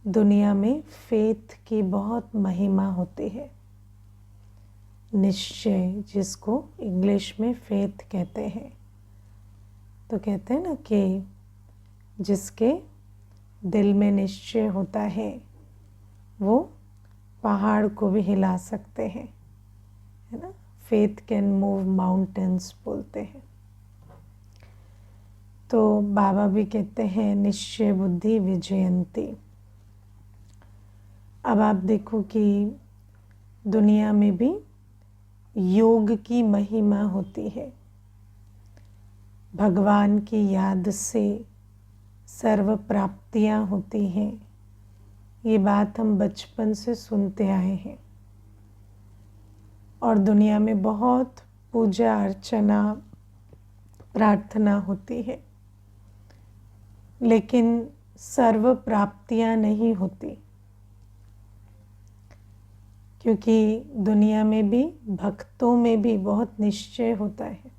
दुनिया में फेथ की बहुत महिमा होती है। निश्चय, जिसको इंग्लिश में फेथ कहते हैं। तो कहते हैं ना कि जिसके दिल में निश्चय होता है वो पहाड़ को भी हिला सकते हैं, है ना। फेथ कैन मूव माउंटेन्स बोलते हैं। तो बाबा भी कहते हैं निश्चय बुद्धि विजयंती। अब आप देखो कि दुनिया में भी योग की महिमा होती है। भगवान की याद से सर्व प्राप्तियां होती हैं। ये बात हम बचपन से सुनते आए हैं और दुनिया में बहुत पूजा अर्चना प्रार्थना होती है, लेकिन सर्व प्राप्तियां नहीं होती, क्योंकि दुनिया में भी भक्तों में भी बहुत निश्चय होता है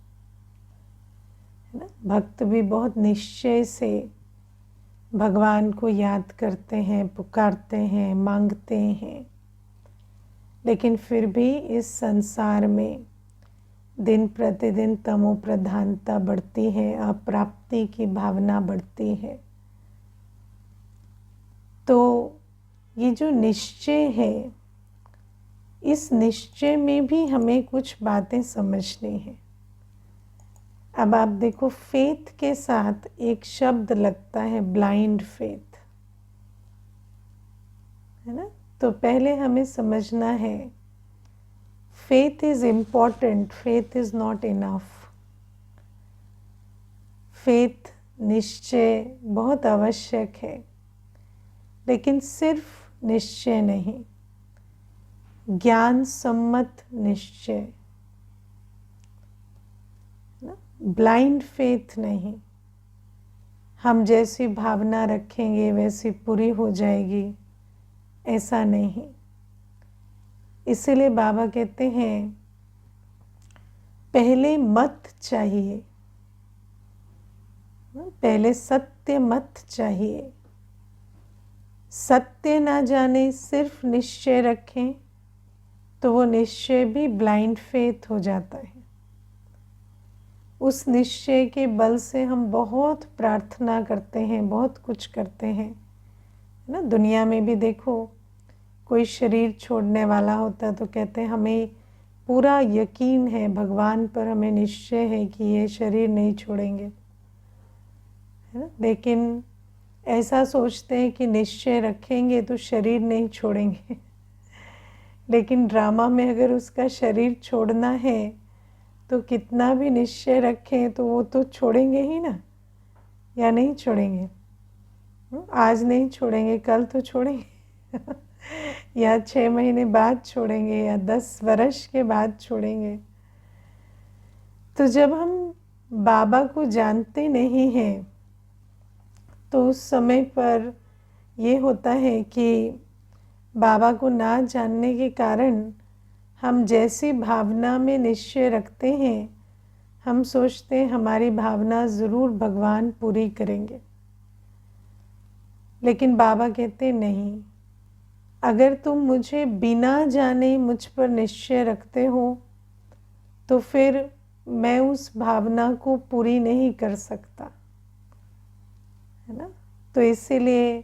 ना। भक्त भी बहुत निश्चय से भगवान को याद करते हैं, पुकारते हैं, मांगते हैं, लेकिन फिर भी इस संसार में दिन प्रतिदिन तमो प्रधानता बढ़ती है, अप्राप्ति की भावना बढ़ती है। तो ये जो निश्चय है, इस निश्चय में भी हमें कुछ बातें समझनी है। अब आप देखो, फेथ के साथ एक शब्द लगता है ब्लाइंड फेथ, है ना। तो पहले हमें समझना है faith is important, faith is not enough. Faith, निश्चय बहुत आवश्यक है, लेकिन सिर्फ निश्चय नहीं, ज्ञान सम्मत निश्चय, ब्लाइंड फेथ नहीं। हम जैसी भावना रखेंगे वैसी पूरी हो जाएगी, ऐसा नहीं। इसीलिए बाबा कहते हैं पहले मत चाहिए, पहले सत्य मत चाहिए। सत्य ना जाने सिर्फ निश्चय रखें तो वो निश्चय भी ब्लाइंड फेथ हो जाता है। उस निश्चय के बल से हम बहुत प्रार्थना करते हैं, बहुत कुछ करते हैं, है ना। दुनिया में भी देखो, कोई शरीर छोड़ने वाला होता है तो कहते हैं हमें पूरा यकीन है भगवान पर, हमें निश्चय है कि ये शरीर नहीं छोड़ेंगे, है ना। लेकिन ऐसा सोचते हैं कि निश्चय रखेंगे तो शरीर नहीं छोड़ेंगे लेकिन ड्रामा में अगर उसका शरीर छोड़ना है तो कितना भी निश्चय रखें तो वो तो छोड़ेंगे ही ना, या नहीं छोड़ेंगे। आज नहीं छोड़ेंगे, कल तो छोड़ेंगे या 6 महीने बाद छोड़ेंगे, या 10 वर्ष के बाद छोड़ेंगे। तो जब हम बाबा को जानते नहीं हैं तो उस समय पर ये होता है कि बाबा को ना जानने के कारण हम जैसी भावना में निश्चय रखते हैं, हम सोचते हैं हमारी भावना ज़रूर भगवान पूरी करेंगे। लेकिन बाबा कहते नहीं, अगर तुम मुझे बिना जाने मुझ पर निश्चय रखते हो तो फिर मैं उस भावना को पूरी नहीं कर सकता, है ना। तो इसीलिए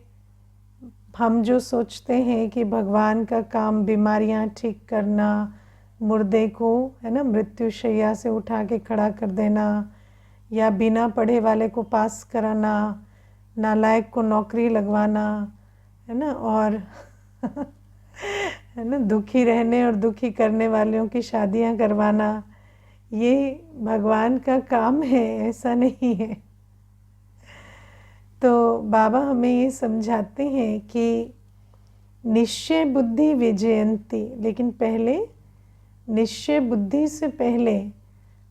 हम जो सोचते हैं कि भगवान का काम बीमारियां ठीक करना, मुर्दे को, है ना, मृत्युशैया से उठा के खड़ा कर देना, या बिना पढ़े वाले को पास कराना, नालायक को नौकरी लगवाना, है ना, और है ना, दुखी रहने और दुखी करने वालों की शादियां करवाना, ये भगवान का काम है, ऐसा नहीं है। तो बाबा हमें ये समझाते हैं कि निश्चय बुद्धि विजयंती, लेकिन पहले निश्चय बुद्धि से पहले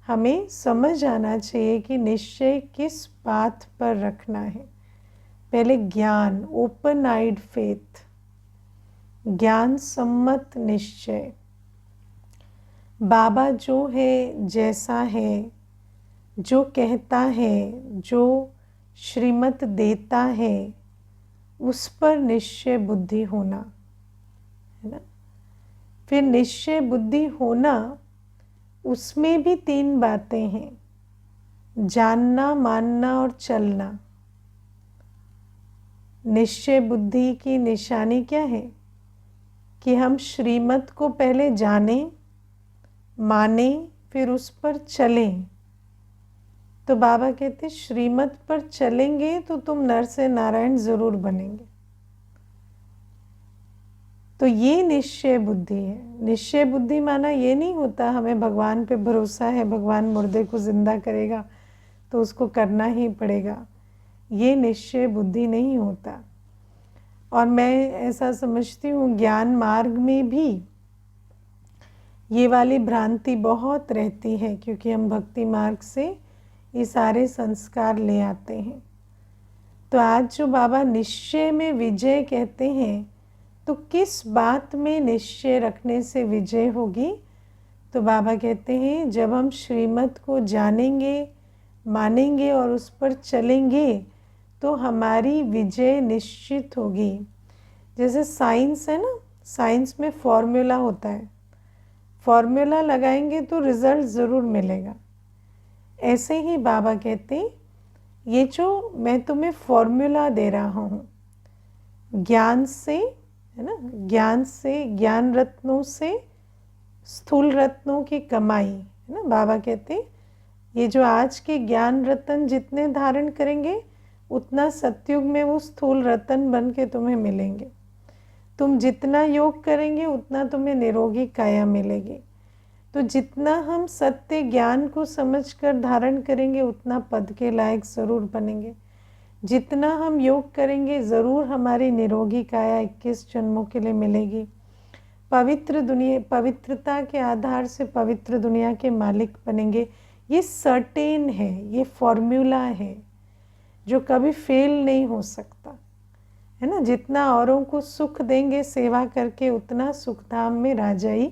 हमें समझ आना चाहिए कि निश्चय किस पाथ पर रखना है। पहले ज्ञान, ओपन आइड फेथ, ज्ञान सम्मत निश्चय। बाबा जो है, जैसा है, जो कहता है, जो श्रीमत देता है, उस पर निश्चय बुद्धि होना, है ना। फिर निश्चय बुद्धि होना, उसमें भी 3 बातें हैं, जानना, मानना और चलना। निश्चय बुद्धि की निशानी क्या है कि हम श्रीमत को पहले जानें, मानें, फिर उस पर चलें। तो बाबा कहते श्रीमत पर चलेंगे तो तुम नर से नारायण जरूर बनेंगे। तो ये निश्चय बुद्धि है। निश्चय बुद्धि माना ये नहीं होता हमें भगवान पे भरोसा है, भगवान मुर्दे को जिंदा करेगा तो उसको करना ही पड़ेगा, ये निश्चय बुद्धि नहीं होता। और मैं ऐसा समझती हूँ ज्ञान मार्ग में भी ये वाली भ्रांति बहुत रहती है, क्योंकि हम भक्ति मार्ग से ये सारे संस्कार ले आते हैं। तो आज जो बाबा निश्चय में विजय कहते हैं, तो किस बात में निश्चय रखने से विजय होगी? तो बाबा कहते हैं जब हम श्रीमत को जानेंगे, मानेंगे और उस पर चलेंगे तो हमारी विजय निश्चित होगी। जैसे साइंस है ना, साइंस में फॉर्मूला होता है, फॉर्मूला लगाएंगे तो रिजल्ट ज़रूर मिलेगा। ऐसे ही बाबा कहते ये जो मैं तुम्हें फॉर्मूला दे रहा हूँ, ज्ञान से, है ना, ज्ञान से, ज्ञान रत्नों से स्थूल रत्नों की कमाई, है ना। बाबा कहते ये जो आज के ज्ञान रत्न जितने धारण करेंगे उतना सतयुग में वो स्थूल रत्न बन के तुम्हें मिलेंगे। तुम जितना योग करेंगे उतना तुम्हें निरोगी काया मिलेगी। तो जितना हम सत्य ज्ञान को समझकर धारण करेंगे उतना पद के लायक ज़रूर बनेंगे। जितना हम योग करेंगे ज़रूर हमारी निरोगी काया 21 जन्मों के लिए मिलेगी। पवित्र दुनिया, पवित्रता के आधार से पवित्र दुनिया के मालिक बनेंगे। ये सर्टेन है, ये फॉर्मूला है जो कभी फेल नहीं हो सकता, है ना। जितना औरों को सुख देंगे सेवा करके उतना सुखधाम में राजाई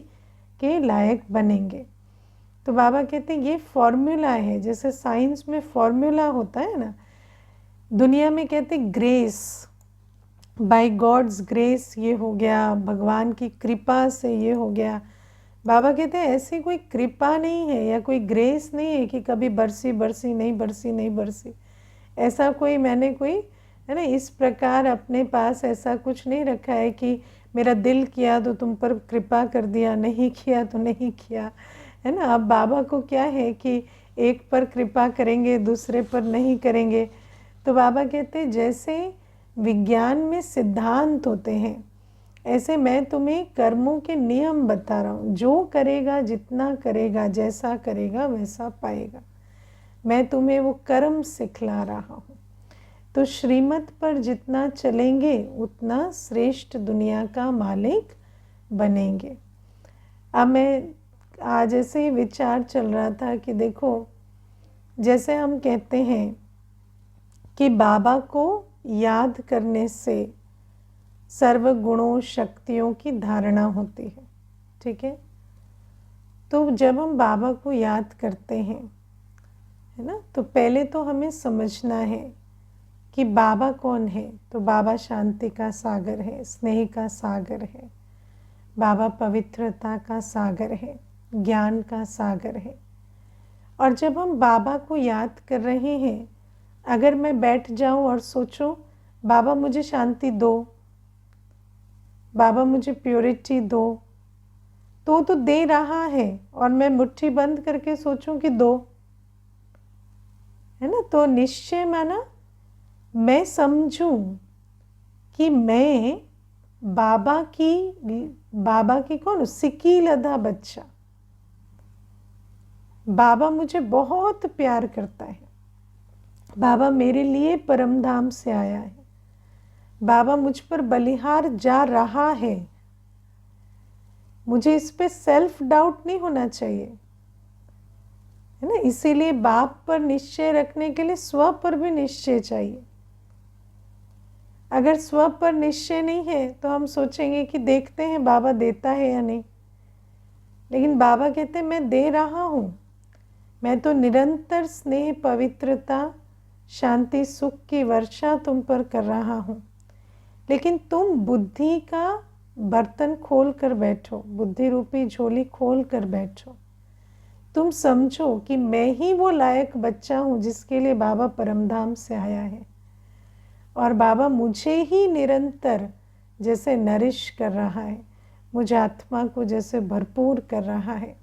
के लायक बनेंगे। तो बाबा कहते हैं ये फॉर्मूला है। जैसे साइंस में फॉर्मूला होता है ना, दुनिया में कहते ग्रेस, बाय गॉड्स ग्रेस ये हो गया, भगवान की कृपा से ये हो गया। बाबा कहते हैं ऐसी कोई कृपा नहीं है या कोई ग्रेस नहीं है कि कभी बरसी बरसी नहीं बरसी नहीं बरसी। ऐसा कोई मैंने कोई, है ना, इस प्रकार अपने पास ऐसा कुछ नहीं रखा है कि मेरा दिल किया तो तुम पर कृपा कर दिया, नहीं किया तो नहीं किया, है ना। अब बाबा को क्या है कि एक पर कृपा करेंगे दूसरे पर नहीं करेंगे। तो बाबा कहते हैं जैसे विज्ञान में सिद्धांत होते हैं, ऐसे मैं तुम्हें कर्मों के नियम बता रहा हूँ। जो करेगा, जितना करेगा, जैसा करेगा वैसा पाएगा। मैं तुम्हें वो कर्म सिखला रहा हूँ। तो श्रीमत पर जितना चलेंगे उतना श्रेष्ठ दुनिया का मालिक बनेंगे। अब मैं आज ऐसे ही विचार चल रहा था कि देखो, जैसे हम कहते हैं कि बाबा को याद करने से सर्व गुणों शक्तियों की धारणा होती है, ठीक है। तो जब हम बाबा को याद करते हैं, है ना, तो पहले तो हमें समझना है कि बाबा कौन है। तो बाबा शांति का सागर है, स्नेह का सागर है, बाबा पवित्रता का सागर है, ज्ञान का सागर है। और जब हम बाबा को याद कर रहे हैं, अगर मैं बैठ जाऊं और सोचूं बाबा मुझे शांति दो, बाबा मुझे प्योरिटी दो, तो दे रहा है। और मैं मुट्ठी बंद करके सोचूं कि दो, है ना। तो निश्चय माना मैं समझूं कि मैं बाबा की कौन, सिक्की लधा बच्चा। बाबा मुझे बहुत प्यार करता है, बाबा मेरे लिए परम धाम से आया है, बाबा मुझ पर बलिहार जा रहा है। मुझे इस पे सेल्फ डाउट नहीं होना चाहिए, है ना। इसीलिए बाप पर निश्चय रखने के लिए स्व पर भी निश्चय चाहिए। अगर स्व पर निश्चय नहीं है तो हम सोचेंगे कि देखते हैं बाबा देता है या नहीं। लेकिन बाबा कहते हैं मैं दे रहा हूँ, मैं तो निरंतर स्नेह, पवित्रता, शांति, सुख की वर्षा तुम पर कर रहा हूँ। लेकिन तुम बुद्धि का बर्तन खोल कर बैठो, बुद्धि रूपी झोली खोल कर बैठो। तुम समझो कि मैं ही वो लायक बच्चा हूँ जिसके लिए बाबा परमधाम से आया है, और बाबा मुझे ही निरंतर जैसे नरिश कर रहा है, मुझे आत्मा को जैसे भरपूर कर रहा है।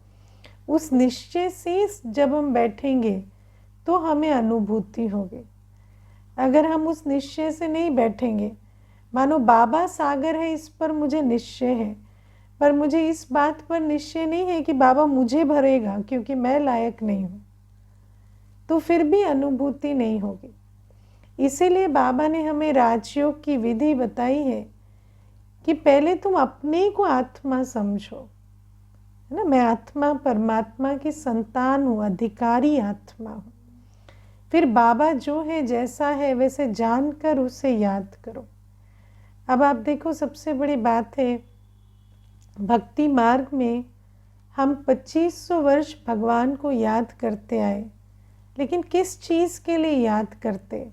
उस निश्चय से जब हम बैठेंगे तो हमें अनुभूति होगी। अगर हम उस निश्चय से नहीं बैठेंगे, मानो बाबा सागर है इस पर मुझे निश्चय है, पर मुझे इस बात पर निश्चय नहीं है कि बाबा मुझे भरेगा क्योंकि मैं लायक नहीं हूँ, तो फिर भी अनुभूति नहीं होगी। इसीलिए बाबा ने हमें राजयोग की विधि बताई है कि पहले तुम अपने को आत्मा समझो, है ना। मैं आत्मा परमात्मा की संतान हूँ, अधिकारी आत्मा हूँ। फिर बाबा जो है जैसा है वैसे जानकर उसे याद करो। अब आप देखो, सबसे बड़ी बात है भक्ति मार्ग में हम 2500 वर्ष भगवान को याद करते आए, लेकिन किस चीज़ के लिए याद करते?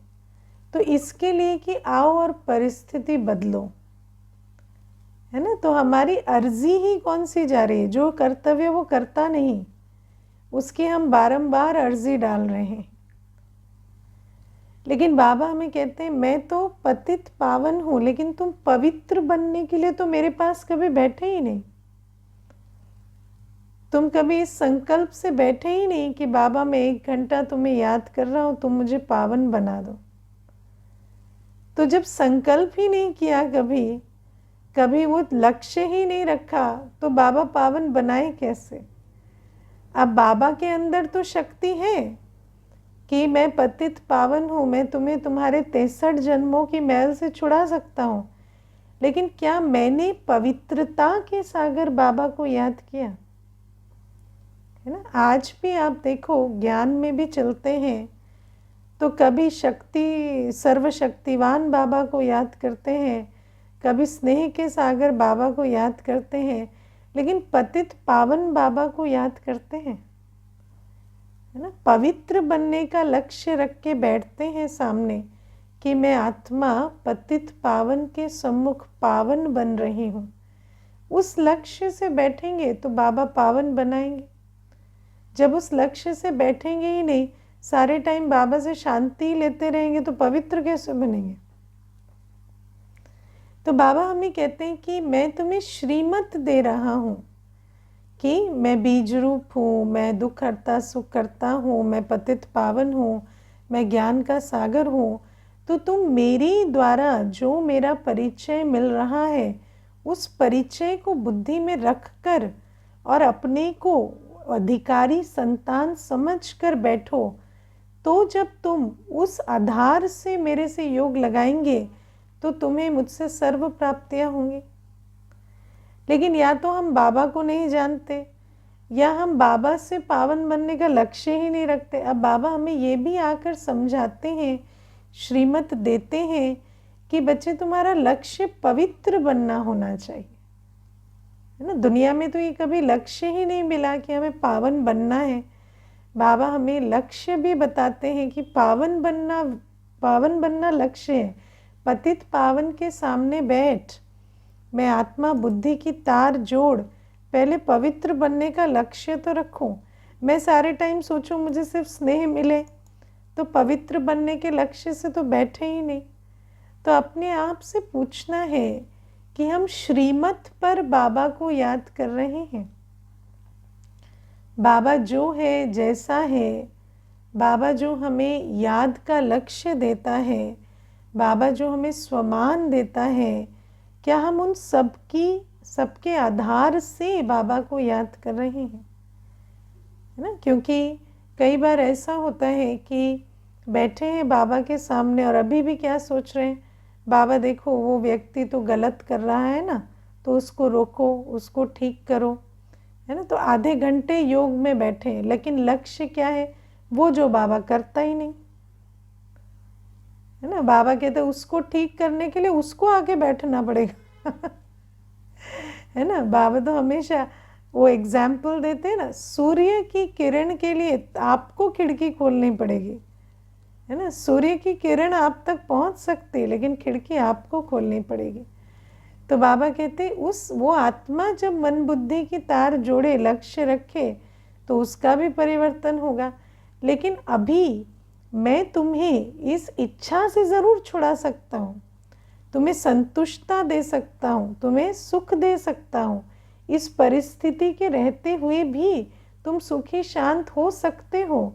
तो इसके लिए कि आओ और परिस्थिति बदलो, है ना। तो हमारी अर्जी ही कौन सी जा रही है? जो कर्तव्य वो करता नहीं, उसकी हम बारंबार अर्जी डाल रहे हैं। लेकिन बाबा हमें कहते हैं मैं तो पतित पावन हूँ, लेकिन तुम पवित्र बनने के लिए तो मेरे पास कभी बैठे ही नहीं। तुम कभी इस संकल्प से बैठे ही नहीं कि बाबा मैं 1 घंटा तुम्हें याद कर रहा हूँ, तुम मुझे पावन बना दो। तो जब संकल्प ही नहीं किया, कभी वो लक्ष्य ही नहीं रखा, तो बाबा पावन बनाए कैसे? अब बाबा के अंदर तो शक्ति है कि मैं पतित पावन हूँ, मैं तुम्हें तुम्हारे 63 जन्मों की मैल से छुड़ा सकता हूँ, लेकिन क्या मैंने पवित्रता के सागर बाबा को याद किया? है ना। आज भी आप देखो, ज्ञान में भी चलते हैं तो कभी शक्ति सर्वशक्तिवान बाबा को याद करते हैं, कभी स्नेह के सागर बाबा को याद करते हैं, लेकिन पतित पावन बाबा को याद करते हैं, है ना। पवित्र बनने का लक्ष्य रख के बैठते हैं सामने कि मैं आत्मा पतित पावन के सम्मुख पावन बन रही हूँ। उस लक्ष्य से बैठेंगे तो बाबा पावन बनाएंगे। जब उस लक्ष्य से बैठेंगे ही नहीं, सारे टाइम बाबा से शांति लेते रहेंगे, तो पवित्र कैसे बनेंगे? तो बाबा हमें कहते हैं कि मैं तुम्हें श्रीमत दे रहा हूँ कि मैं बीज रूप हूँ, मैं दुख हरता सुख करता हूँ, मैं पतित पावन हूँ, मैं ज्ञान का सागर हूँ। तो तुम मेरे द्वारा जो मेरा परिचय मिल रहा है, उस परिचय को बुद्धि में रख कर और अपने को अधिकारी संतान समझ कर बैठो। तो जब तुम उस आधार से मेरे से योग लगाएंगे तो तुम्हें मुझसे सर्व प्राप्तियां होंगी। लेकिन या तो हम बाबा को नहीं जानते, या हम बाबा से पावन बनने का लक्ष्य ही नहीं रखते। अब बाबा हमें ये भी आकर समझाते हैं, श्रीमत देते हैं कि बच्चे तुम्हारा लक्ष्य पवित्र बनना होना चाहिए, है ना। दुनिया में तो ये कभी लक्ष्य ही नहीं मिला कि हमें पावन बनना है। बाबा हमें लक्ष्य भी बताते हैं कि पावन बनना लक्ष्य है। पतित पावन के सामने बैठ, मैं आत्मा बुद्धि की तार जोड़, पहले पवित्र बनने का लक्ष्य तो रखूं। मैं सारे टाइम सोचूं मुझे सिर्फ स्नेह मिले, तो पवित्र बनने के लक्ष्य से तो बैठे ही नहीं। तो अपने आप से पूछना है कि हम श्रीमत पर बाबा को याद कर रहे हैं। बाबा जो है जैसा है, बाबा जो हमें याद का लक्ष्य देता है, बाबा जो हमें स्वमान देता है, क्या हम उन सबके आधार से बाबा को याद कर रहे हैं, है ना। क्योंकि कई बार ऐसा होता है कि बैठे हैं बाबा के सामने और अभी भी क्या सोच रहे हैं, बाबा देखो वो व्यक्ति तो गलत कर रहा है ना, तो उसको रोको, उसको ठीक करो, है ना। तो आधे घंटे योग में बैठे हैं, लेकिन लक्ष्य क्या है? वो जो बाबा करता ही नहीं, है ना। बाबा कहते उसको ठीक करने के लिए उसको आके बैठना पड़ेगा है ना। बाबा तो हमेशा वो एग्जाम्पल देते हैं ना, सूर्य की किरण के लिए आपको खिड़की खोलनी पड़ेगी, है ना। सूर्य की किरण आप तक पहुंच सकती है, लेकिन खिड़की आपको खोलनी पड़ेगी। तो बाबा कहते वो आत्मा जब मन बुद्धि की तार जोड़े, लक्ष्य रखे, तो उसका भी परिवर्तन होगा। लेकिन अभी मैं तुम्हें इस इच्छा से ज़रूर छुड़ा सकता हूँ, तुम्हें संतुष्टता दे सकता हूँ, तुम्हें सुख दे सकता हूँ। इस परिस्थिति के रहते हुए भी तुम सुखी शांत हो सकते हो।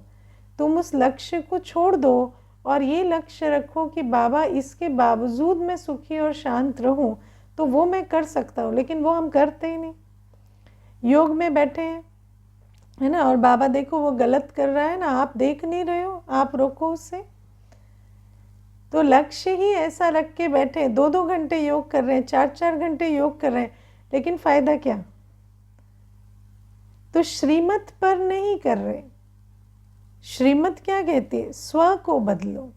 तुम उस लक्ष्य को छोड़ दो और ये लक्ष्य रखो कि बाबा इसके बावजूद मैं सुखी और शांत रहूं, तो वो मैं कर सकता हूँ। लेकिन वो हम करते ही नहीं। योग में बैठे हैं, है ना, और बाबा देखो वो गलत कर रहा है ना, आप देख नहीं रहे हो, आप रोको उसे। तो लक्ष्य ही ऐसा रख के बैठे, 2-2 घंटे योग कर रहे हैं, 4-4 घंटे योग कर रहे हैं, लेकिन फायदा क्या? तो श्रीमत पर नहीं कर रहे। श्रीमत क्या कहती है? स्व को बदलो,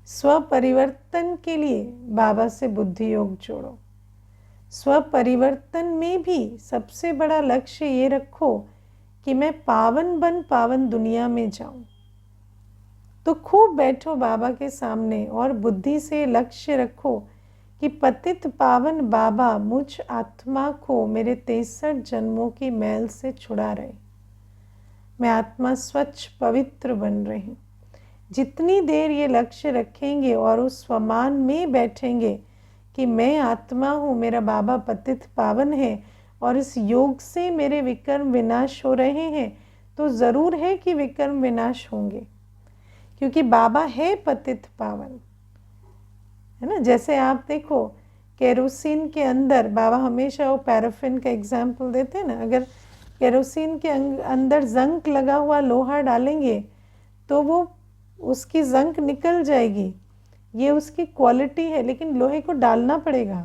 स्व परिवर्तन के लिए बाबा से बुद्धि योग जोड़ो। स्व परिवर्तन में भी सबसे बड़ा लक्ष्य ये रखो कि मैं पावन बन पावन दुनिया में जाऊं। तो खूब बैठो बाबा के सामने और बुद्धि से लक्ष्य रखो कि पतित पावन बाबा मुझ आत्मा को मेरे 63 जन्मों की मैल से छुड़ा रहे। मैं आत्मा स्वच्छ पवित्र बन रही हूँ। जितनी देर ये लक्ष्य रखेंगे और उस स्वमान में बैठेंगे कि मैं आत्मा हूँ, मेरा बाबा पतित पावन है और इस योग से मेरे विकर्म विनाश हो रहे हैं, तो ज़रूर है कि विकर्म विनाश होंगे, क्योंकि बाबा है पतित पावन, है ना। जैसे आप देखो केरोसिन के अंदर, बाबा हमेशा वो पैराफिन का एग्जाम्पल देते हैं ना, अगर केरोसिन के अंदर जंक लगा हुआ लोहा डालेंगे तो वो उसकी जंक निकल जाएगी, ये उसकी क्वालिटी है, लेकिन लोहे को डालना पड़ेगा,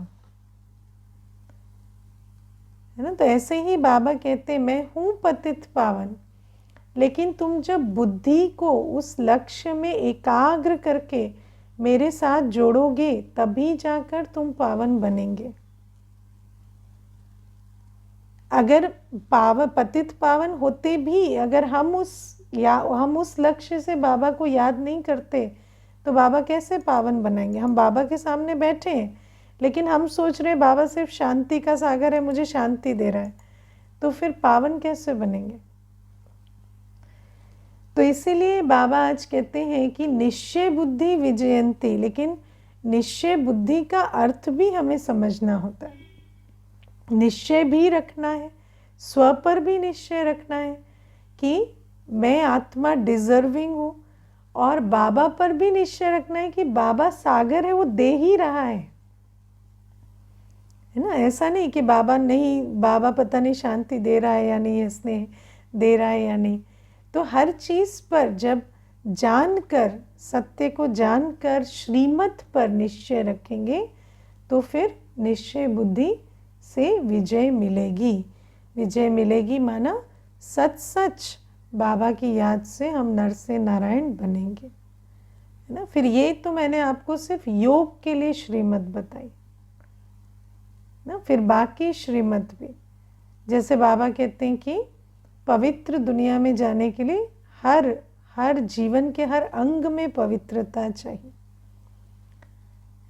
है ना। तो ऐसे ही बाबा कहते हैं मैं हूँ पतित पावन, लेकिन तुम जब बुद्धि को उस लक्ष्य में एकाग्र करके मेरे साथ जोड़ोगे, तभी जाकर तुम पावन बनेंगे। अगर पतित पावन होते भी अगर हम उस लक्ष्य से बाबा को याद नहीं करते, तो बाबा कैसे पावन बनाएंगे? हम बाबा के सामने बैठे हैं, लेकिन हम सोच रहे बाबा सिर्फ शांति का सागर है, मुझे शांति दे रहा है, तो फिर पावन कैसे बनेंगे? तो इसीलिए बाबा आज कहते हैं कि निश्चय बुद्धि विजयंती, लेकिन निश्चय बुद्धि का अर्थ भी हमें समझना होता है। निश्चय भी रखना है, स्व पर भी निश्चय रखना है कि मैं आत्मा डिजर्विंग हूँ, और बाबा पर भी निश्चय रखना है कि बाबा सागर है, वो दे ही रहा है ना। ऐसा नहीं कि बाबा पता नहीं शांति दे रहा है या नहीं, स्नेह दे रहा है या नहीं। तो हर चीज़ पर जब जानकर, सत्य को जानकर श्रीमत पर निश्चय रखेंगे, तो फिर निश्चय बुद्धि से विजय मिलेगी। विजय मिलेगी माना सच सच बाबा की याद से हम नर से नारायण बनेंगे, है ना। फिर ये तो मैंने आपको सिर्फ योग के लिए श्रीमत बताई ना, फिर बाकी श्रीमत भी, जैसे बाबा कहते हैं कि पवित्र दुनिया में जाने के लिए हर जीवन के हर अंग में पवित्रता चाहिए,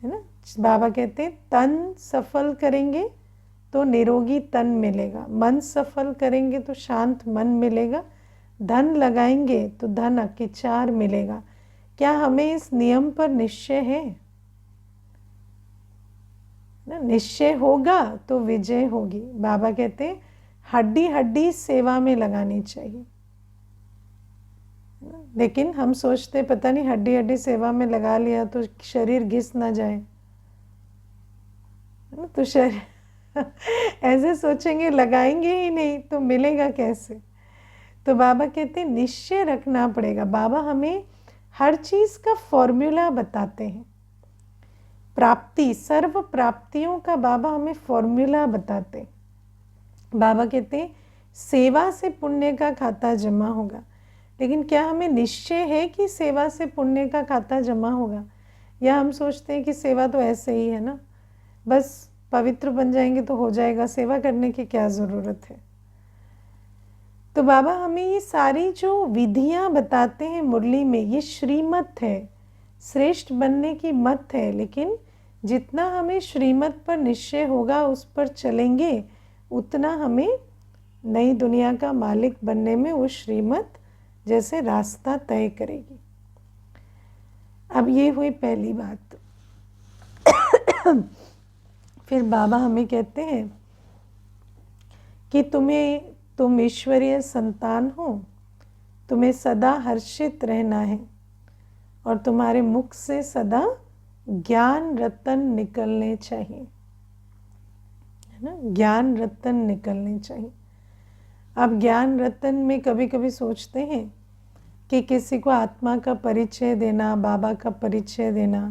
है ना। बाबा कहते हैं तन सफल करेंगे तो निरोगी तन मिलेगा, मन सफल करेंगे तो शांत मन मिलेगा, धन लगाएंगे तो धन अकिचार मिलेगा। क्या हमें इस नियम पर निश्चय है ना? निश्चय होगा तो विजय होगी। बाबा कहते हैं हड्डी हड्डी सेवा में लगानी चाहिए, लेकिन हम सोचते पता नहीं हड्डी हड्डी सेवा में लगा लिया तो शरीर घिस ना जाए, तो शरीर ऐसे सोचेंगे, लगाएंगे ही नहीं तो मिलेगा कैसे? तो बाबा कहते हैं निश्चय रखना पड़ेगा। बाबा हमें हर चीज़ का फॉर्मूला बताते हैं, प्राप्ति, सर्व प्राप्तियों का बाबा हमें फॉर्मूला बताते हैं। बाबा कहते हैं सेवा से पुण्य का खाता जमा होगा, लेकिन क्या हमें निश्चय है कि सेवा से पुण्य का खाता जमा होगा? या हम सोचते हैं कि सेवा तो ऐसे ही है ना, बस पवित्र बन जाएंगे तो हो जाएगा, सेवा करने की क्या ज़रूरत है? तो बाबा हमें ये सारी जो विधियां बताते हैं मुरली में, ये श्रीमत है, श्रेष्ठ बनने की मत है। लेकिन जितना हमें श्रीमत पर निश्चय होगा, उस पर चलेंगे, उतना हमें नई दुनिया का मालिक बनने में वो श्रीमत जैसे रास्ता तय करेगी। अब ये हुई पहली बात। फिर बाबा हमें कहते हैं कि तुम ईश्वरीय संतान हो, तुम्हें सदा हर्षित रहना है और तुम्हारे मुख से सदा ज्ञान रतन निकलने चाहिए, है ना, ज्ञान रतन निकलने चाहिए। अब ज्ञान रतन में कभी कभी सोचते हैं कि किसी को आत्मा का परिचय देना, बाबा का परिचय देना,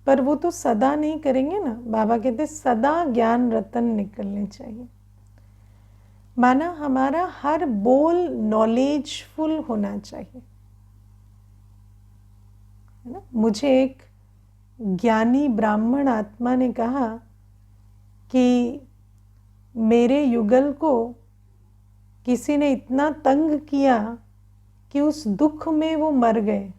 पर वो तो सदा नहीं करेंगे ना। बाबा कहते सदा ज्ञान रतन निकलने चाहिए, माना हमारा हर बोल नॉलेजफुल होना चाहिए, है ना। मुझे एक ज्ञानी ब्राह्मण आत्मा ने कहा कि मेरे युगल को किसी ने इतना तंग किया कि उस दुख में वो मर गए।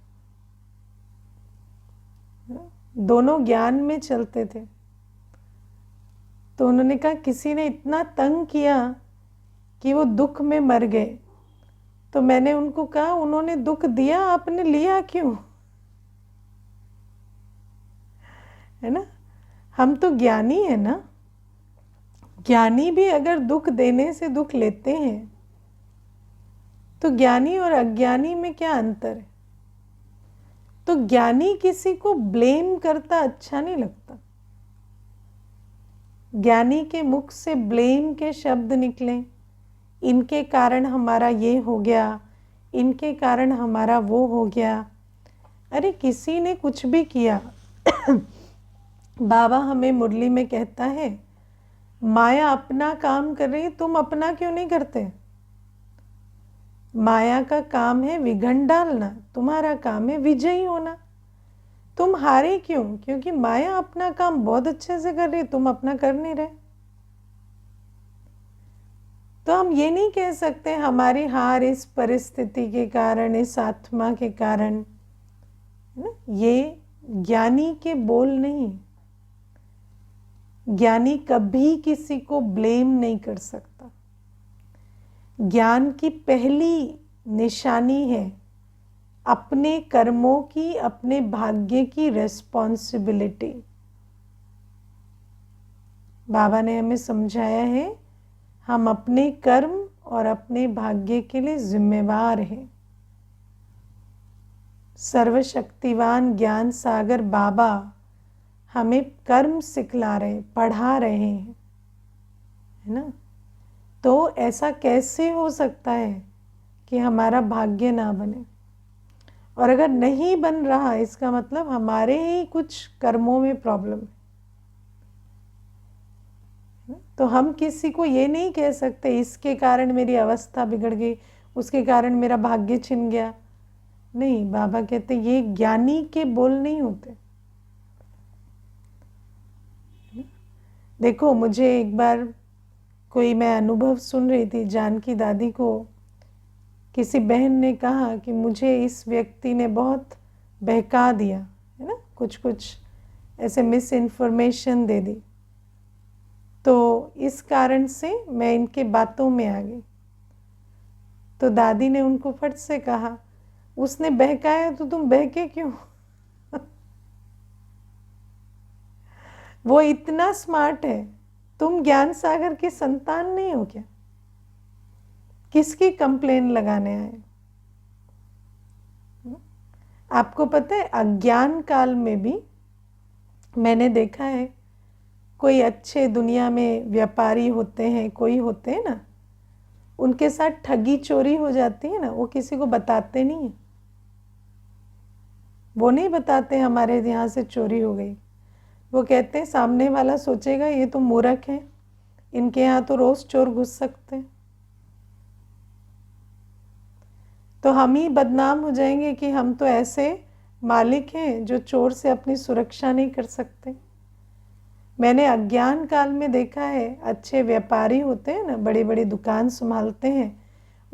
दोनों ज्ञान में चलते थे, तो उन्होंने कहा किसी ने इतना तंग किया कि वो दुख में मर गए। तो मैंने उनको कहा उन्होंने दुख दिया, आपने लिया क्यों, है ना। हम तो ज्ञानी है ना, ज्ञानी भी अगर दुख देने से दुख लेते हैं तो ज्ञानी और अज्ञानी में क्या अंतर है। तो ज्ञानी किसी को ब्लेम करता अच्छा नहीं लगता। ज्ञानी के मुख से ब्लेम के शब्द निकलें, इनके कारण हमारा ये हो गया, इनके कारण हमारा वो हो गया। अरे किसी ने कुछ भी किया। बाबा हमें मुरली में कहता है माया अपना काम कर रही, तुम अपना क्यों नहीं करते। माया का काम है विघन डालना, तुम्हारा काम है विजयी होना। तुम हारे क्यों, क्योंकि माया अपना काम बहुत अच्छे से कर रही, तुम अपना कर नहीं रहे। तो हम ये नहीं कह सकते हमारी हार इस परिस्थिति के कारण, इस आत्मा के कारण, ये ज्ञानी के बोल नहीं। ज्ञानी कभी किसी को ब्लेम नहीं कर सकता। ज्ञान की पहली निशानी है अपने कर्मों की, अपने भाग्य की रेस्पॉन्सिबिलिटी। बाबा ने हमें समझाया है हम अपने कर्म और अपने भाग्य के लिए जिम्मेवार हैं। सर्वशक्तिवान ज्ञान सागर बाबा हमें कर्म सिखला रहे, पढ़ा रहे हैं, है ना। तो ऐसा कैसे हो सकता है कि हमारा भाग्य ना बने। और अगर नहीं बन रहा, इसका मतलब हमारे ही कुछ कर्मों में प्रॉब्लम है। तो हम किसी को ये नहीं कह सकते इसके कारण मेरी अवस्था बिगड़ गई, उसके कारण मेरा भाग्य छिन गया। नहीं, बाबा कहते ये ज्ञानी के बोल नहीं होते। देखो, मुझे एक बार मैं अनुभव सुन रही थी, जानकी दादी को किसी बहन ने कहा कि मुझे इस व्यक्ति ने बहुत बहका दिया, है ना, कुछ ऐसे मिस इन्फॉर्मेशन दे दी, तो इस कारण से मैं इनके बातों में आ गई। तो दादी ने उनको फट से कहा उसने बहकाया तो तुम बहके क्यों। वो इतना स्मार्ट है, तुम ज्ञान सागर के संतान नहीं हो क्या, किसकी कंप्लेन लगाने आए। आपको पता है अज्ञान काल में भी मैंने देखा है कोई अच्छे दुनिया में व्यापारी होते हैं, कोई होते हैं ना, उनके साथ ठगी चोरी हो जाती है ना, वो किसी को बताते नहीं है। वो नहीं बताते हमारे यहाँ से चोरी हो गई। वो कहते हैं सामने वाला सोचेगा ये तो मूर्ख है, इनके यहाँ तो रोज चोर घुस सकते हैं। तो हम ही बदनाम हो जाएंगे कि हम तो ऐसे मालिक हैं जो चोर से अपनी सुरक्षा नहीं कर सकते। मैंने अज्ञान काल में देखा है अच्छे व्यापारी होते हैं ना, बड़ी बड़ी दुकान संभालते हैं,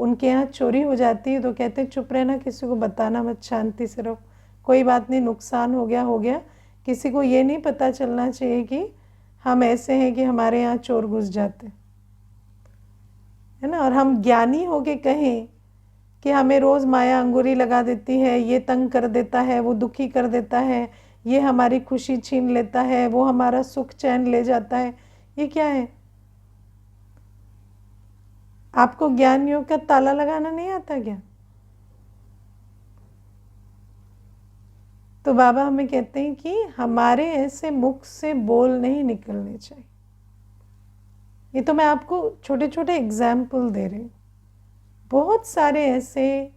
उनके यहाँ चोरी हो जाती है तो कहते हैं चुप रहना, किसी को बताना मत, शांति से रहो, कोई बात नहीं, नुकसान हो गया, किसी को ये नहीं पता चलना चाहिए कि हम ऐसे हैं कि हमारे यहाँ चोर घुस जाते, है ना। और हम ज्ञानी होके कहें कि हमें रोज़ माया अंगूरी लगा देती है, ये तंग कर देता है, वो दुखी कर देता है, ये हमारी खुशी छीन लेता है, वो हमारा सुख चैन ले जाता है, ये क्या है? आपको ज्ञान योग का ताला लगाना नहीं आता क्या? तो बाबा हमें कहते हैं कि हमारे ऐसे मुख से बोल नहीं निकलने चाहिए। ये तो मैं आपको छोटे छोटे एग्जाम्पल दे रही हूँ। बहुत सारे ऐसे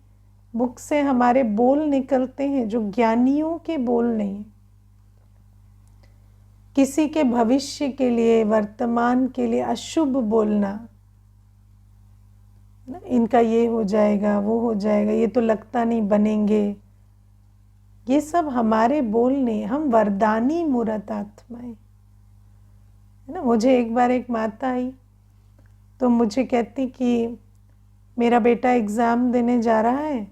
मुख से हमारे बोल निकलते हैं जो ज्ञानियों के बोल नहीं। किसी के भविष्य के लिए, वर्तमान के लिए अशुभ बोलना, इनका ये हो जाएगा, वो हो जाएगा, ये तो लगता नहीं बनेंगे, ये सब हमारे बोल नहीं। हम वरदानी मूर्त आत्माएं, है ना। मुझे एक बार एक माता आई तो मुझे कहती कि मेरा बेटा एग्ज़ाम देने जा रहा है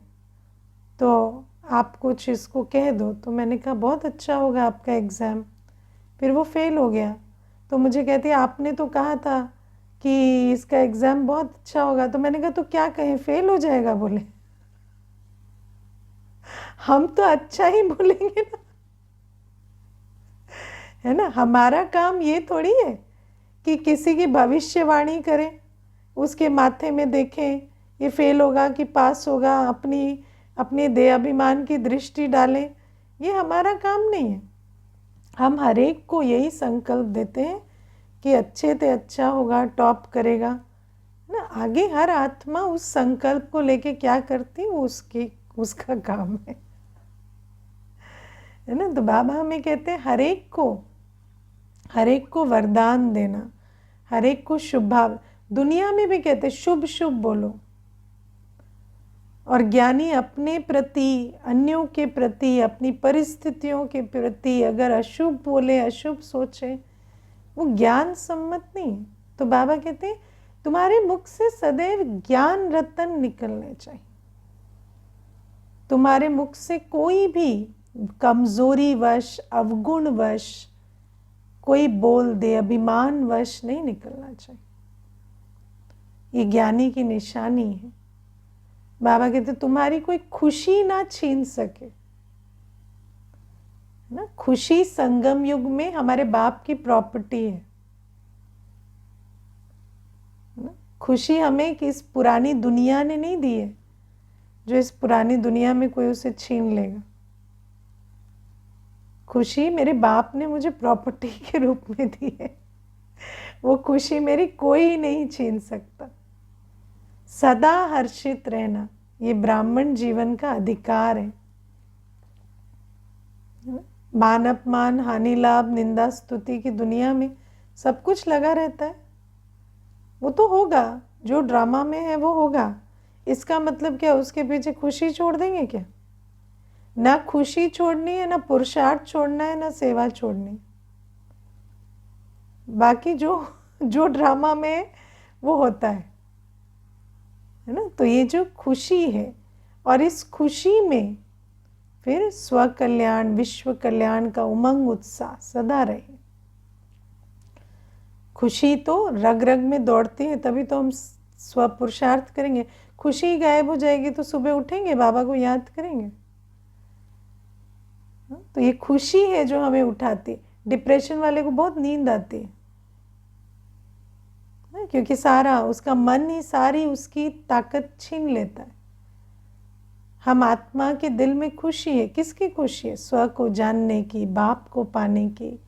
तो आप कुछ इसको कह दो। तो मैंने कहा बहुत अच्छा होगा आपका एग्ज़ाम। फिर वो फेल हो गया तो मुझे कहती आपने तो कहा था कि इसका एग्ज़ाम बहुत अच्छा होगा। तो मैंने कहा तो क्या कहें, फेल हो जाएगा। बोले हम तो अच्छा ही बोलेंगे ना, है ना। हमारा काम ये थोड़ी है कि किसी की भविष्यवाणी करें, उसके माथे में देखें ये फेल होगा कि पास होगा, अपनी देह अभिमान की दृष्टि डालें, ये हमारा काम नहीं है। हम हर एक को यही संकल्प देते हैं कि अच्छे से अच्छा होगा, टॉप करेगा, है ना। आगे हर आत्मा उस संकल्प को लेके क्या करती है वो उसका काम है ना। तो बाबा हमें कहते हैं हर एक को वरदान देना, हर एक को शुभ भाव। दुनिया में भी कहते हैं शुभ शुभ बोलो। और ज्ञानी अपने प्रति, अन्यों के प्रति, अपनी परिस्थितियों के प्रति अगर अशुभ बोले, अशुभ सोचे, वो ज्ञान सम्मत नहीं। तो बाबा कहते हैं तुम्हारे मुख से सदैव ज्ञान रतन निकलने चाहिए। तुम्हारे मुख से कोई भी कमजोरी वश, अवगुण वश कोई बोल दे, अभिमान वश नहीं निकलना चाहिए। ये ज्ञानी की निशानी है। बाबा कहते तुम्हारी कोई खुशी ना छीन सके ना। खुशी संगम युग में हमारे बाप की प्रॉपर्टी है ना। खुशी हमें किस पुरानी दुनिया ने नहीं दी है जो इस पुरानी दुनिया में कोई उसे छीन लेगा। खुशी मेरे बाप ने मुझे प्रॉपर्टी के रूप में दी है, वो खुशी मेरी कोई नहीं छीन सकता। सदा हर्षित रहना ये ब्राह्मण जीवन का अधिकार है। मान अपमान, हानि लाभ, निंदा स्तुति की दुनिया में सब कुछ लगा रहता है। वो तो होगा, जो ड्रामा में है वो होगा। इसका मतलब क्या उसके पीछे खुशी छोड़ देंगे क्या? ना खुशी छोड़नी है, ना पुरुषार्थ छोड़ना है, ना सेवा छोड़नी। बाकी जो ड्रामा में है वो होता है ना। तो ये जो खुशी है, और इस खुशी में फिर स्व कल्याण, विश्व कल्याण का उमंग उत्साह सदा रहे। खुशी तो रग रग में दौड़ती है, तभी तो हम स्व पुरुषार्थ करेंगे। खुशी गायब हो जाएगी तो सुबह उठेंगे, बाबा को याद करेंगे। तो ये खुशी है जो हमें उठाती। डिप्रेशन वाले को बहुत नींद आती है क्योंकि सारा उसका मन ही सारी उसकी ताकत छीन लेता है। हम आत्मा के दिल में खुशी है। किसकी खुशी है? स्व को जानने की, बाप को पाने की,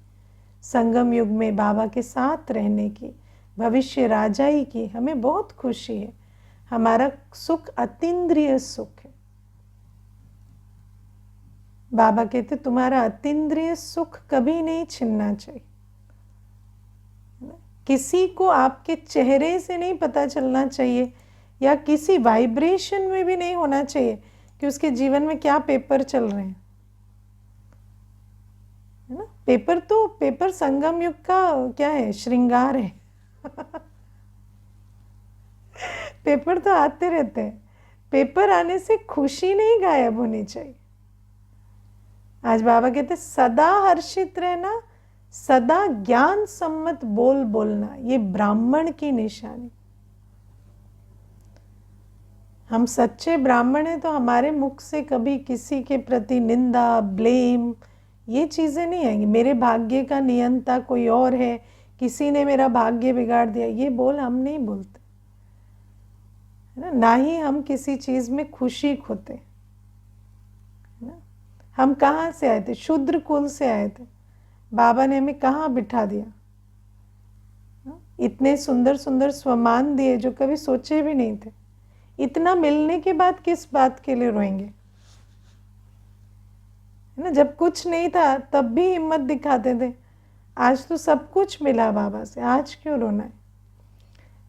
संगम युग में बाबा के साथ रहने की, भविष्य राजाई की। हमें बहुत खुशी है। हमारा सुख अतीन्द्रिय सुख है। बाबा कहते तुम्हारा अतीन्द्रिय सुख कभी नहीं छिनना चाहिए। किसी को आपके चेहरे से नहीं पता चलना चाहिए, या किसी वाइब्रेशन में भी नहीं होना चाहिए कि उसके जीवन में क्या पेपर चल रहे हैं, है ना। पेपर संगम युग का क्या है? श्रृंगार है पेपर तो आते रहते हैं, पेपर आने से खुशी नहीं गायब होनी चाहिए। आज बाबा कहते सदा हर्षित रहना, सदा ज्ञान सम्मत बोल बोलना, ये ब्राह्मण की निशानी। हम सच्चे ब्राह्मण हैं तो हमारे मुख से कभी किसी के प्रति निंदा, ब्लेम, ये चीज़ें नहीं आएंगी। मेरे भाग्य का नियंता कोई और है, किसी ने मेरा भाग्य बिगाड़ दिया, ये बोल हम नहीं बोलते, है ना। ना ही हम किसी चीज़ में खुशी खोते, है ना। हम कहाँ से आए थे? शूद्र कुल से आए थे। बाबा ने हमें कहाँ बिठा दिया? इतने सुंदर सुंदर स्वमान दिए जो कभी सोचे भी नहीं थे। इतना मिलने के बाद किस बात के लिए रोएंगे, है ना। जब कुछ नहीं था तब भी हिम्मत दिखाते थे, आज तो सब कुछ मिला बाबा से, आज क्यों रोना है?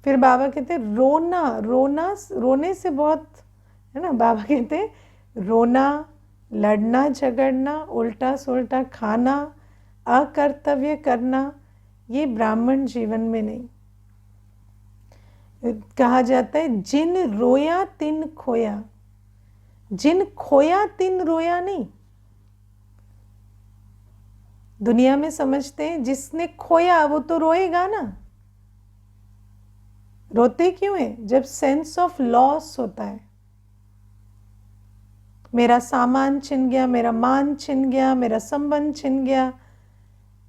फिर बाबा कहते रोना, रोना रोने से बहुत, है ना। बाबा कहते रोना, लड़ना झगड़ना, उल्टा सुल्टा खाना, अकर्तव्य करना, ये ब्राह्मण जीवन में नहीं। कहा जाता है जिन रोया तिन खोया, जिन खोया तिन रोया नहीं। दुनिया में समझते हैं जिसने खोया वो तो रोएगा ना। रोते क्यों है? जब सेंस ऑफ लॉस होता है, मेरा सामान छिन गया, मेरा मान छिन गया, मेरा संबंध छिन गया,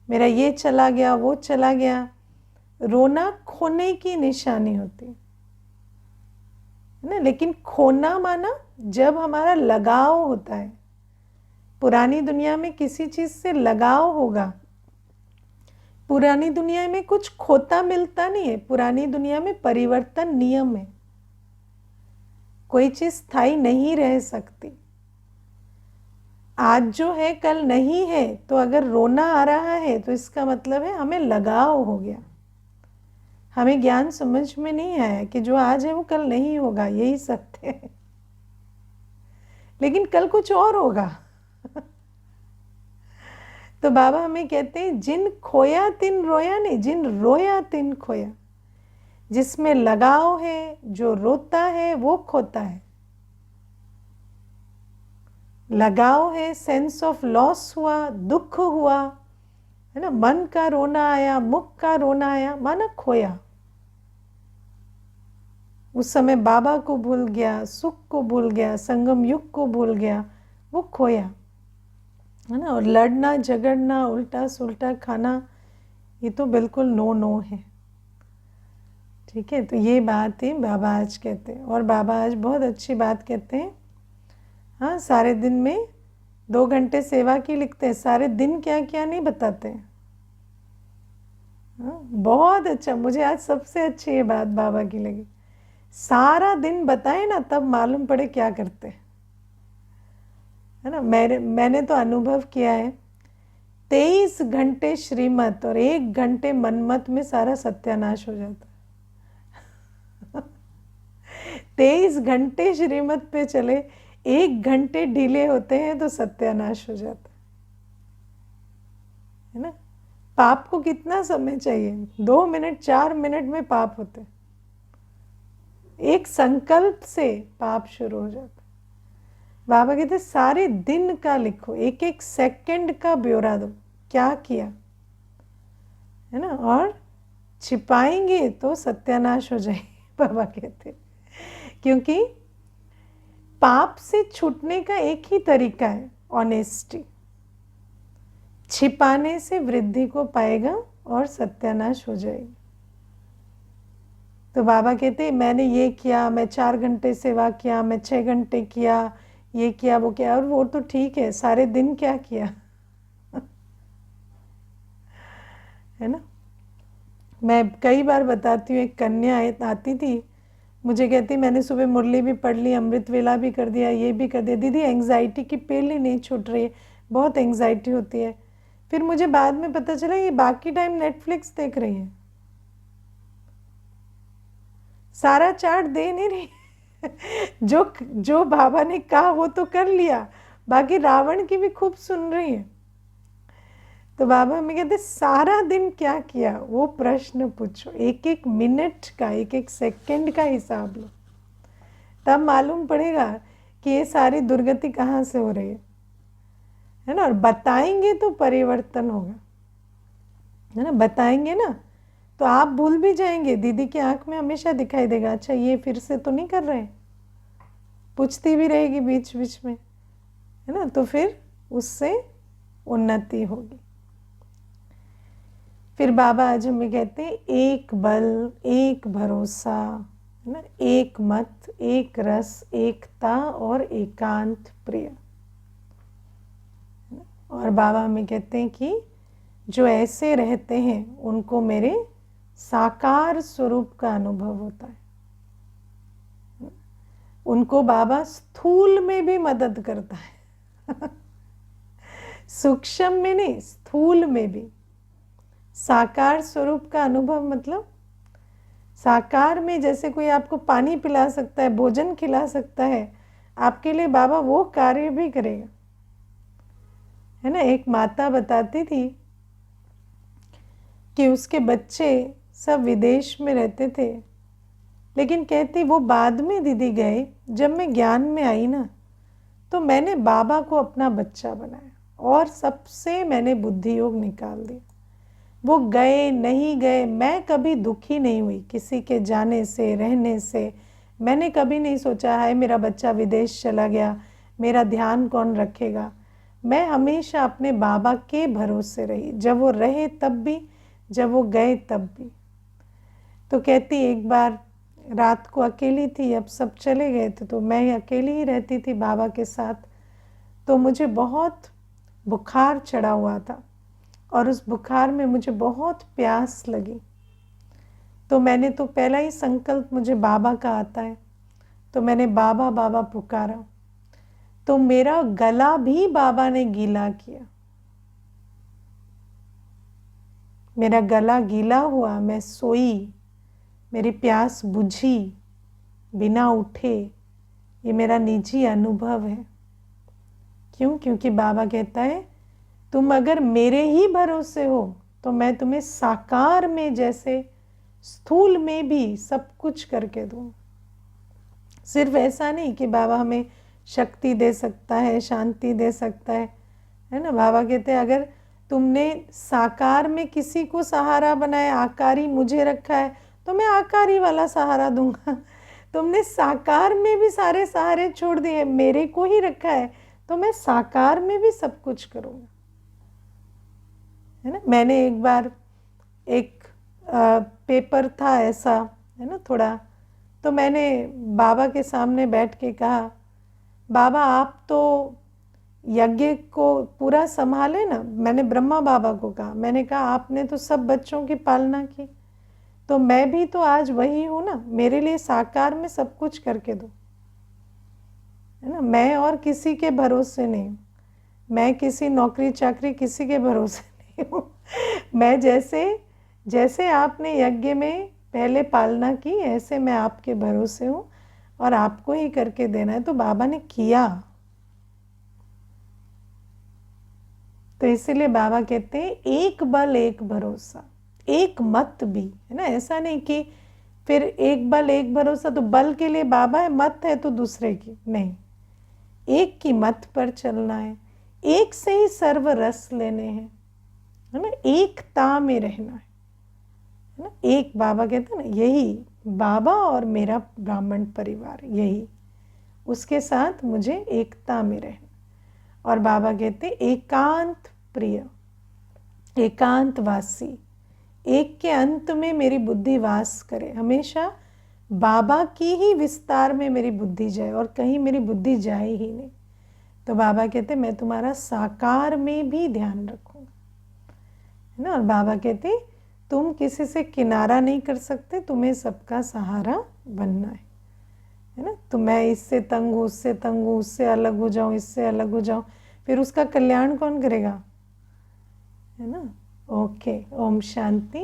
मेरा ये चला गया, वो चला गया। रोना खोने की निशानी होती है ना। लेकिन खोना माना जब हमारा लगाव होता है। पुरानी दुनिया में किसी चीज से लगाव होगा, पुरानी दुनिया में कुछ खोता मिलता नहीं है। पुरानी दुनिया में परिवर्तन नियम है, कोई चीज स्थायी नहीं रह सकती। आज जो है कल नहीं है, तो अगर रोना आ रहा है तो इसका मतलब है हमें लगाव हो गया। हमें ज्ञान समझ में नहीं आया कि जो आज है वो कल नहीं होगा, यही सत्य है। लेकिन कल कुछ और होगा। तो बाबा हमें कहते हैं जिन खोया तिन रोया नहीं, जिन रोया तिन खोया। जिसमें लगाव है, जो रोता है वो खोता है। लगाव है, सेंस ऑफ लॉस हुआ, दुख हुआ, है ना। मन का रोना आया, मुख का रोना आया, माना खोया। उस समय बाबा को भूल गया, सुख को भूल गया, संगम युग को भूल गया, वो खोया, है ना। और लड़ना झगड़ना, उल्टा सुल्टा खाना, ये तो बिल्कुल नो नो है। ठीक है, तो ये बात है बाबा आज कहते हैं। और बाबा आज बहुत अच्छी बात कहते हैं। हाँ, सारे दिन में 2 घंटे सेवा की लिखते हैं, सारे दिन क्या क्या नहीं बताते हैं। हाँ, बहुत अच्छा। मुझे आज सबसे अच्छी ये बात बाबा की लगी, सारा दिन बताए ना तब मालूम पड़े क्या करते हैं, है ना। मैंने तो अनुभव किया है, 23 घंटे श्रीमत और 1 घंटे मनमत में सारा सत्यानाश हो जाता है। 23 घंटे श्रीमत पे चले, 1 घंटे ढीले होते हैं तो सत्यानाश हो जाता है ना। पाप को कितना समय चाहिए? 2 मिनट 4 मिनट में पाप होते हैं। एक संकल्प से पाप शुरू हो जाता है। बाबा कहते सारे दिन का लिखो, एक एक सेकंड का ब्यौरा दो, क्या किया, है ना। और छिपाएंगे तो सत्यानाश हो जाएगी। बाबा कहते क्योंकि पाप से छूटने का एक ही तरीका है, ऑनेस्टी। छिपाने से वृद्धि को पाएगा और सत्यानाश हो जाएगी। तो बाबा कहते मैंने ये किया, मैं 4 घंटे सेवा किया, मैं 6 घंटे किया, ये किया वो किया। और वो तो ठीक है, सारे दिन क्या किया? है ना। मैं कई बार बताती हूँ, एक कन्या आती थी, मुझे कहती मैंने सुबह मुरली भी पढ़ ली, अमृत वेला भी कर दिया, ये भी कर दिया। दीदी एंग्जाइटी की पेल ही नहीं छूट रही है, बहुत एंग्जाइटी होती है। फिर मुझे बाद में पता चला ये बाकी टाइम नेटफ्लिक्स देख रही है, सारा चार्ट दे नहीं रही। जो बाबा ने कहा वो तो कर लिया, बाकी रावण की भी खूब सुन रही है। तो बाबा हमें कहते सारा दिन क्या किया वो प्रश्न पूछो, एक एक मिनट का, एक एक सेकंड का हिसाब लो। तब मालूम पड़ेगा कि ये सारी दुर्गति कहाँ से हो रही है ना। और बताएंगे तो परिवर्तन होगा, है ना। बताएंगे ना तो आप भूल भी जाएंगे, दीदी की आंख में हमेशा दिखाई देगा, अच्छा ये फिर से तो नहीं कर रहे, पूछती भी रहेगी बीच बीच में, है ना। तो फिर उससे उन्नति होगी। फिर बाबा आज हमें कहते हैं एक बल, एक भरोसा, है ना, एक मत, एक रस, एकता और एकांत प्रिय। और बाबा हमें कहते हैं कि जो ऐसे रहते हैं उनको मेरे साकार स्वरूप का अनुभव होता है। उनको बाबा स्थूल में भी मदद करता है सूक्ष्म में नहीं, स्थूल में भी। साकार स्वरूप का अनुभव मतलब साकार में जैसे कोई आपको पानी पिला सकता है, भोजन खिला सकता है, आपके लिए बाबा वो कार्य भी करेगा, है ना। एक माता बताती थी कि उसके बच्चे सब विदेश में रहते थे, लेकिन कहती वो बाद में दीदी गए, जब मैं ज्ञान में आई ना तो मैंने बाबा को अपना बच्चा बनाया और सबसे मैंने बुद्धि योग निकाल दिया। वो गए नहीं गए, मैं कभी दुखी नहीं हुई किसी के जाने से, रहने से। मैंने कभी नहीं सोचा है मेरा बच्चा विदेश चला गया, मेरा ध्यान कौन रखेगा। मैं हमेशा अपने बाबा के भरोसे रही, जब वो रहे तब भी, जब वो गए तब भी। तो कहती एक बार रात को अकेली थी, अब सब चले गए थे तो मैं अकेली ही रहती थी बाबा के साथ। तो मुझे बहुत बुखार चढ़ा हुआ था और उस बुखार में मुझे बहुत प्यास लगी। तो मैंने तो पहला ही संकल्प मुझे बाबा का आता है, तो मैंने बाबा बाबा पुकारा, तो मेरा गला भी बाबा ने गीला किया। मेरा गला गीला हुआ, मैं सोई, मेरी प्यास बुझी बिना उठे। ये मेरा निजी अनुभव है। क्यों? क्योंकि बाबा कहता है तुम अगर मेरे ही भरोसे हो तो मैं तुम्हें साकार में जैसे स्थूल में भी सब कुछ करके दूँ। सिर्फ ऐसा नहीं कि बाबा हमें शक्ति दे सकता है, शांति दे सकता है ना। बाबा कहते हैं अगर तुमने साकार में किसी को सहारा बनाया, आकारी मुझे रखा है, तो मैं आकारी वाला सहारा दूंगा। तुमने साकार में भी सारे सहारे छोड़ दिए, मेरे को ही रखा है, तो मैं साकार में भी सब कुछ करूँगा, है ना। मैंने एक बार एक पेपर था ऐसा, है ना, थोड़ा, तो मैंने बाबा के सामने बैठ के कहा, बाबा आप तो यज्ञ को पूरा संभाले ना। मैंने ब्रह्मा बाबा को कहा, मैंने कहा आपने तो सब बच्चों की पालना की, तो मैं भी तो आज वही हूँ ना, मेरे लिए साकार में सब कुछ करके दो, है ना। मैं और किसी के भरोसे नहीं हूँ, मैं किसी नौकरी चाकरी किसी के भरोसे नहीं हूँ। मैं जैसे आपने यज्ञ में पहले पालना की, ऐसे मैं आपके भरोसे हूँ और आपको ही करके देना है। तो बाबा ने किया। तो इसीलिए बाबा कहते हैं एक बल एक भरोसा, एक मत भी, है ना। ऐसा नहीं कि फिर एक बल एक भरोसा, तो बल के लिए बाबा है, मत है तो दूसरे की नहीं। एक की मत पर चलना है, एक से ही सर्व रस लेने हैं, है ना। एकता में रहना है ना। एक बाबा कहते हैं ना, यही बाबा और मेरा ब्राह्मण परिवार, यही उसके साथ मुझे एकता में रहना। और बाबा कहते एकांत प्रिय, एकांतवासी, एक के अंत में मेरी बुद्धि वास करे। हमेशा बाबा की ही विस्तार में मेरी बुद्धि जाए और कहीं मेरी बुद्धि जाए ही नहीं। तो बाबा कहते मैं तुम्हारा साकार में भी ध्यान रखूंगा, है ना। और बाबा कहते तुम किसी से किनारा नहीं कर सकते, तुम्हें सबका सहारा बनना है ना। तो मैं इससे तंग हूँ, उससे तंग हूँ, उससे अलग हो जाऊँ, इससे अलग हो जाऊँ, फिर उसका कल्याण कौन करेगा, है ना। ओके, ओम शांति।